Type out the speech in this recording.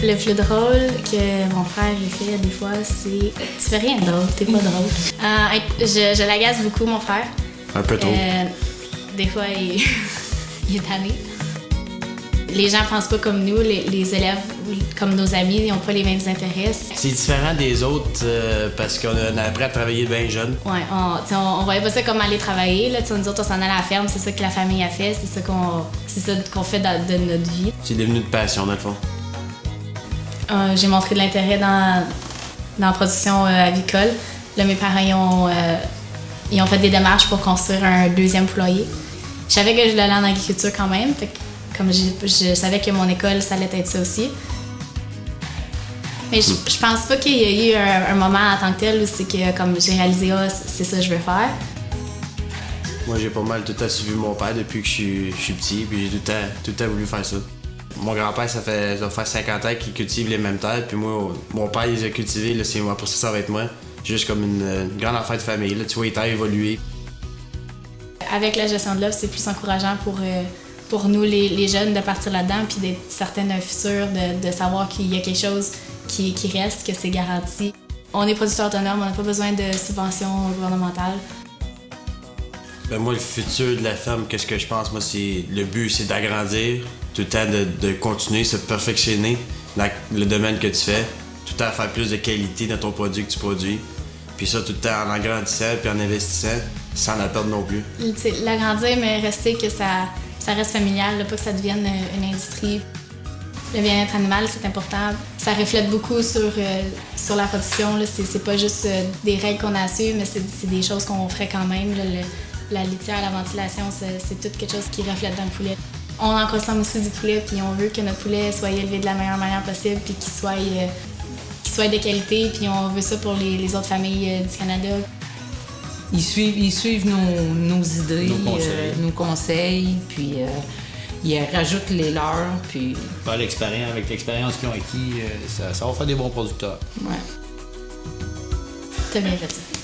Le plus drôle que mon frère fait des fois, c'est « Tu fais rien de drôle, t'es pas drôle. » Je l'agace beaucoup, mon frère. Un peu trop. Des fois, il est tanné. Les gens pensent pas comme nous, les élèves, comme nos amis, ils n'ont pas les mêmes intérêts. C'est différent des autres parce qu'on a appris à travailler bien jeune. Ouais, on voyait pas ça comme aller travailler. Là, nous autres, on s'en allait à la ferme, c'est ça que la famille a fait, c'est ça qu'on fait de notre vie. C'est devenu une passion, dans le fond. J'ai montré de l'intérêt dans la production avicole. Là, mes parents ils ont fait des démarches pour construire un deuxième poulailler. Je savais que je voulais aller en agriculture quand même. Fait que, comme je savais que mon école, ça allait être ça aussi. Mais je pense pas qu'il y ait eu un moment en tant que tel où c'est que comme j'ai réalisé c'est ça que je veux faire. Moi, j'ai pas mal tout le temps suivi mon père depuis que je suis petit, puis j'ai tout le temps voulu faire ça. Mon grand-père, ça va faire 50 ans qu'il cultive les mêmes terres, puis moi, mon père, il les a cultivées, là, c'est moi, pour ça va être moi. Juste comme une grande affaire de famille, là, tu vois les terres évoluer. Avec la gestion de l'œuvre, c'est plus encourageant pour nous, les jeunes, de partir là-dedans, puis d'être certains d'un futur, de savoir qu'il y a quelque chose qui reste, que c'est garanti. On est producteur autonome, on n'a pas besoin de subventions gouvernementales. Ben moi, le futur de la ferme, qu'est-ce que je pense? Moi, le but, c'est d'agrandir, tout le temps de continuer, se perfectionner dans le domaine que tu fais, tout le temps faire plus de qualité dans ton produit que tu produis. Puis ça, tout le temps en agrandissant puis en investissant, sans la perdre non plus. L'agrandir, mais rester que ça reste familial, là, pas que ça devienne une industrie. Le bien-être animal, c'est important. Ça reflète beaucoup sur la production. C'est pas juste des règles qu'on a à suivre, mais c'est des choses qu'on ferait quand même. Là, la litière, la ventilation, c'est tout quelque chose qui reflète dans le poulet. On en consomme aussi du poulet, puis on veut que notre poulet soit élevé de la meilleure manière possible, puis qu'il soit de qualité, puis on veut ça pour les autres familles du Canada. Ils suivent nos idées, nos conseils, puis ils rajoutent les leurs, puis... Avec l'expérience qu'ils ont acquis, ça va faire des bons producteurs. Ouais. T'as bien fait ça.